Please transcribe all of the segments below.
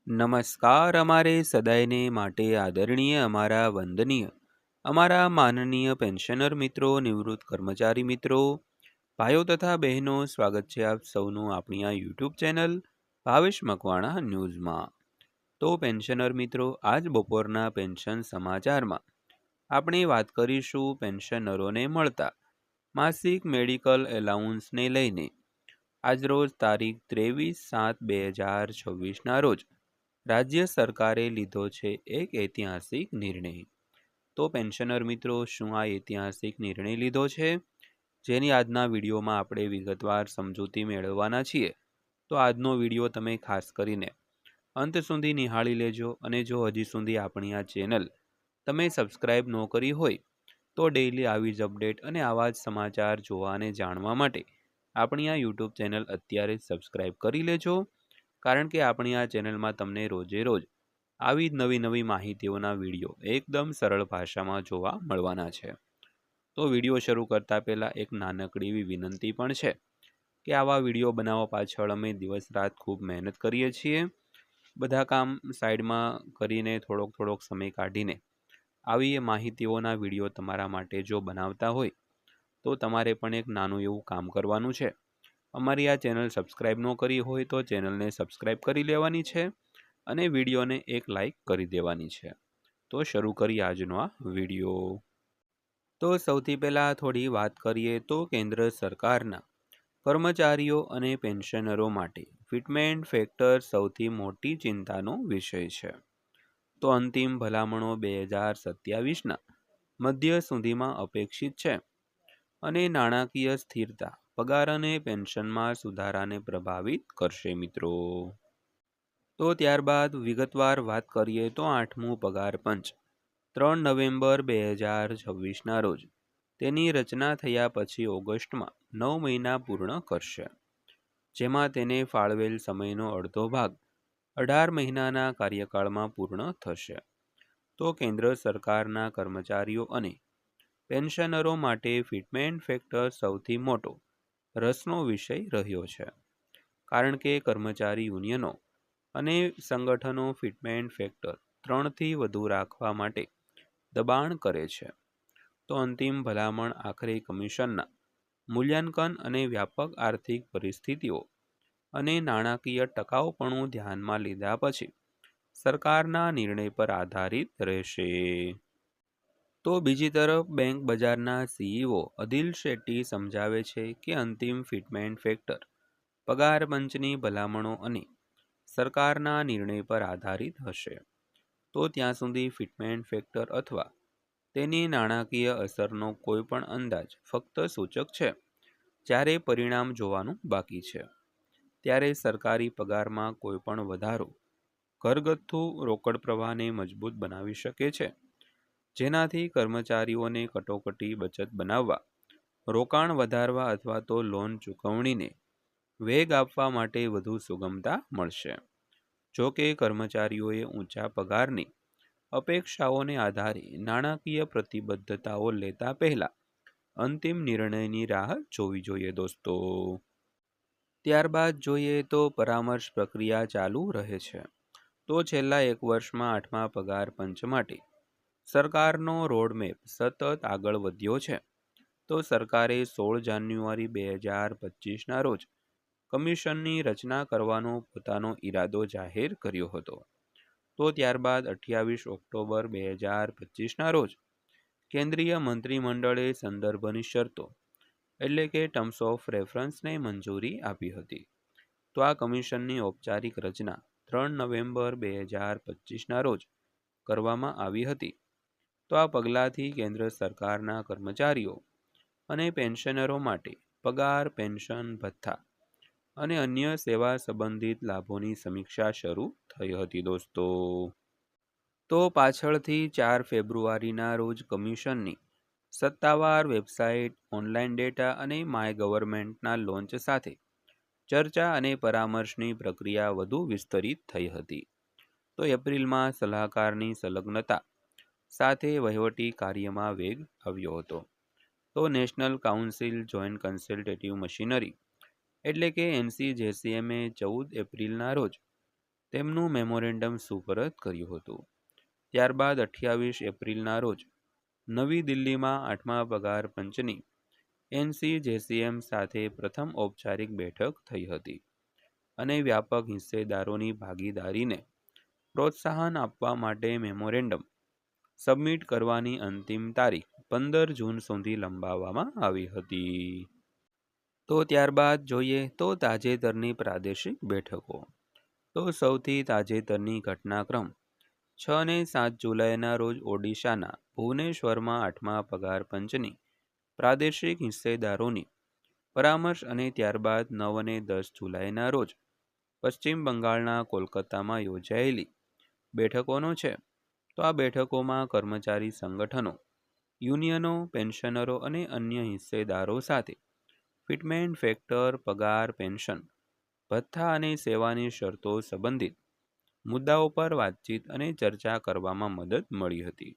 નમસ્કાર અમારે સદાયને માટે આદરણીય અમારા વંદનીય અમારા માનનીય પેન્શનર મિત્રો નિવૃત્ત કર્મચારી મિત્રો ભાઈઓ તથા બહેનો સ્વાગત છે આપ સૌનું આપણી આ યુટ્યુબ ચેનલ ભાવેશ મકવાણા ન્યૂઝમાં। તો પેન્શનર મિત્રો આજ બપોરના પેન્શન સમાચારમાં આપણે વાત કરીશું પેન્શનરોને મળતા માસિક મેડિકલ એલાઉન્સને લઈને। આજરોજ તારીખ 23/7/2026ના રોજ રાજ્ય સરકારે લીધો છે એક ઐતિહાસિક નિર્ણય। તો પેન્શનર મિત્રો શું આ ઐતિહાસિક નિર્ણય લીધો છે જેની આજના વિડીયોમાં આપણે વિગતવાર સમજૂતી મેળવવાના છીએ। તો આજનો વિડીયો તમે ખાસ કરીને અંત સુધી નિહાળી લેજો અને જો હજી સુધી આપણી આ ચેનલ તમે સબસ્ક્રાઈબ ન કરી હોય તો ડેઈલી આવી જ અપડેટ અને આવા જ સમાચાર જોવા અને જાણવા માટે આપણી આ યુટ્યુબ ચેનલ અત્યારે જ સબસ્ક્રાઈબ કરી લેજો, કારણ કે આપણી આ ચેનલમાં તમને રોજે રોજ આવી જ નવી માહિતીઓના વિડીયો એકદમ સરળ ભાષામાં જોવા મળવાના છે। તો વિડીયો શરૂ કરતાં પહેલાં એક નાનકડી એવી વિનંતી પણ છે કે આવા વિડીયો બનાવવા પાછળ અમે દિવસ રાત ખૂબ મહેનત કરીએ છીએ। બધા કામ સાઈડમાં કરીને થોડોક સમય કાઢીને આવી માહિતીઓના વિડીયો તમારા માટે જો બનાવતા હોય તો તમારે પણ એક નાનું એવું કામ કરવાનું છે। અમારી આ ચેનલ સબસ્ક્રાઈબ ન કરી હોય તો ચેનલને સબસ્ક્રાઈબ કરી લેવાની છે અને વિડીયોને એક લાઈક કરી દેવાની છે। તો શરૂ કરીએ આજનો આ વિડીયો। તો સૌથી પહેલાં થોડી વાત કરીએ તો કેન્દ્ર સરકારના કર્મચારીઓ અને પેન્શનરો માટે ફિટમેન્ટ ફેક્ટર સૌથી મોટી ચિંતાનો વિષય છે। તો અંતિમ ભલામણો 2027ના મધ્ય સુધીમાં અપેક્ષિત છે અને નાણાકીય સ્થિરતા પગાર અને પેન્શનમાં સુધારાને પ્રભાવિત કરશે મિત્રો। તો ત્યારબાદ વિગતવાર વાત કરીએ તો 8મું પગાર પંચ 3 નવેમ્બર 2026ના રોજ તેની રચના થયા પછી ઓગસ્ટમાં 9 મહિના પૂર્ણ કરશે, જેમાં તેને ફાળવેલ સમયનો અડધો ભાગ 18 મહિનાના કાર્યકાળમાં પૂર્ણ થશે। તો કેન્દ્ર સરકારના કર્મચારીઓ અને પેન્શનરો માટે ફિટમેન્ટ ફેક્ટર સૌથી મોટો રસનો વિષય રહ્યો છે, કારણ કે કર્મચારી યુનિયનો અને સંગઠનો ફિટમેન્ટ ફેક્ટર 3થી વધુ રાખવા માટે દબાણ કરે છે। તો અંતિમ ભલામણ આખરે કમિશનના મૂલ્યાંકન અને વ્યાપક આર્થિક પરિસ્થિતિઓ અને નાણાકીય ટકાઉપણું ધ્યાનમાં લીધા પછી સરકારના નિર્ણય પર આધારિત રહેશે। તો બીજી તરફ બેંક બજારના સીઈઓ અદિલ શેટ્ટી સમજાવે છે કે અંતિમ ફિટમેન્ટ ફેક્ટર પગાર પંચની ભલામણો અને સરકારના નિર્ણય પર આધારિત હશે। તો ત્યાં સુધી ફિટમેન્ટ ફેક્ટર અથવા તેની નાણાકીય અસરનો કોઈ પણ અંદાજ ફક્ત સૂચક છે। જ્યારે પરિણામ જોવાનું બાકી છે ત્યારે સરકારી પગારમાં કોઈ પણ વધારો ઘરગથ્થુ રોકડ પ્રવાહને મજબૂત બનાવી શકે છે, જેનાથી કર્મચારીઓને કટોકટી બચત બનાવવા, રોકાણ વધારવા અથવા તો લોન ચૂકવણીને વેગ આપવા માટે વધુ સુગમતા મળશે। જો કે કર્મચારીઓએ ઊંચા પગારની અપેક્ષાઓને આધારે નાણાકીય પ્રતિબદ્ધતાઓ લેતા પહેલા અંતિમ નિર્ણયની રાહ જોવી જોઈએ દોસ્તો। ત્યારબાદ જોઈએ તો પરામર્શ પ્રક્રિયા ચાલુ રહે છે। તો છેલ્લા 1 વર્ષમાં 8મા પગાર પંચ માટે સરકારનો રોડમેપ સતત આગળ વધ્યો છે। તો સરકારે 16 જાન્યુઆરી 2025ના રોજ કમિશનની રચના કરવાનો પોતાનો ઈરાદો જાહેર કર્યો હતો। તો ત્યારબાદ 28 ઓક્ટોબર 2025ના રોજ કેન્દ્રીય મંત્રીમંડળે સંદર્ભની શરતો એટલે કે ટર્મ્સ ઓફ રેફરન્સને મંજૂરી આપી હતી। તો આ કમિશનની ઔપચારિક રચના 3 નવેમ્બર 2025ના રોજ કરવામાં આવી હતી। તો આ પગલાંથી કેન્દ્ર સરકારના કર્મચારીઓ અને પેન્શનરો માટે પગાર, પેન્શન, ભથ્થા અને અન્ય સેવા સંબંધિત લાભોની સમીક્ષા શરૂ થઈ હતી દોસ્તો। તો પાછળથી 4 ફેબ્રુઆરીના રોજ કમિશનની સત્તાવાર વેબસાઇટ, ઓનલાઈન ડેટા અને માય ગવર્મેન્ટના લોન્ચ સાથે ચર્ચા અને પરામર્શની પ્રક્રિયા વધુ વિસ્તરિત થઈ હતી। તો એપ્રિલમાં સલાહકારની સંલગ્નતા સાથે વહીવટી કાર્યમાં વેગ આવ્યો હતો। તો national council joint consultative machinery એટલે કે NCJCMએ 14 એપ્રિલના રોજ તેમનું મેમોરેન્ડમ સુપરત કર્યું હતું. ત્યારબાદ 28 એપ્રિલના રોજ નવી દિલ્હીમાં 8મા પગાર પંચની NCJCM સાથે પ્રથમ ઔપચારિક બેઠક થઈ હતી અને વ્યાપક હિસ્સેદારોની ભાગીદારીને પ્રોત્સાહન આપવા માટે મેમોરેન્ડમ સબમિટ કરવાની અંતિમ તારીખ 15 જૂન સુધી લંબાવવામાં આવી હતી. તો ત્યારબાદ જોઈએ તો તાજેતરની પ્રાદેશિક બેઠકો. તો સૌથી તાજેતરની ઘટનાક્રમ 6 અને 7 જુલાઈના રોજ ઓડિશાના ભુવનેશ્વરમાં 8મા પગાર પંચની પ્રાદેશિક હિસ્સેદારોની પરામર્શ અને ત્યારબાદ 9 અને 10 જુલાઈના રોજ પશ્ચિમ બંગાળના કોલકાતામાં યોજાયેલી બેઠકોનો છે. તો આ બેઠકોમાં કર્મચારી સંગઠનો, યુનિયનો, પેન્શનરો અને અન્ય હિસ્સેદારો સાથે ફિટમેન્ટ ફેક્ટર, પગાર, પેન્શન, ભથ્થા અને સેવાની શરતો સંબંધિત મુદ્દાઓ પર વાતચીત અને ચર્ચા કરવામાં મદદ મળી હતી.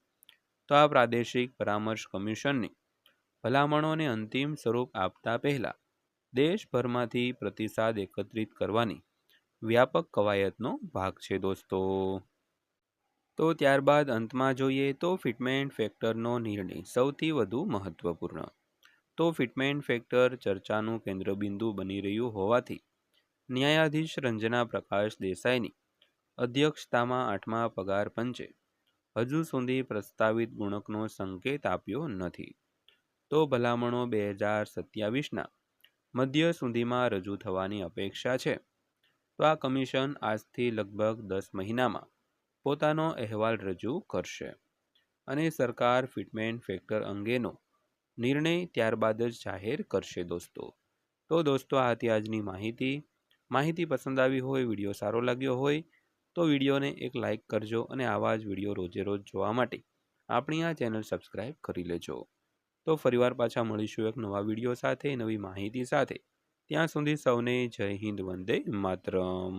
તો આ પ્રાદેશિક પરામર્શ કમિશનની ભલામણોને અંતિમ સ્વરૂપ આપતા પહેલા દેશભરમાંથી પ્રતિસાદ એકત્રિત કરવાની વ્યાપક કવાયતનો ભાગ છે દોસ્તો. તો ત્યારબાદ અંતમાં જોઈએ તો ફિટમેન્ટ ફેક્ટરનો નિર્ણય સૌથી વધુ મહત્વપૂર્ણ. તો ફિટમેન્ટ ફેક્ટર ચર્ચાનું કેન્દ્રબિંદુ બની રહ્યું હોવાથી ન્યાયાધીશ રંજના પ્રકાશ દેસાઈની અધ્યક્ષતામાં 8મા પગાર પંચે હજુ સુધી પ્રસ્તાવિત ગુણકનો સંકેત આપ્યો નથી. તો ભલામણો 2027ના મધ્ય સુધીમાં રજૂ થવાની અપેક્ષા છે. તો આ કમિશન આજથી લગભગ 10 મહિનામાં પોતાનો અહેવાલ રજૂ કરશે અને સરકાર ફિટમેન્ટ ફેક્ટર અંગેનો નિર્ણય ત્યારબાદ જ જાહેર કરશે દોસ્તો. તો દોસ્તો આ હતી આજની માહિતી પસંદ આવી હોય, વિડીયો સારો લાગ્યો હોય તો વિડીયોને એક લાઇક કરજો અને આવા જ વિડીયો રોજે રોજ જોવા માટે આપણી આ ચેનલ સબસ્ક્રાઈબ કરી લેજો. તો ફરીવાર પાછા મળીશું એક નવા વિડીયો સાથે, નવી માહિતી સાથે. ત્યાં સુધી સૌને જય હિન્દ, વંદે માતરમ.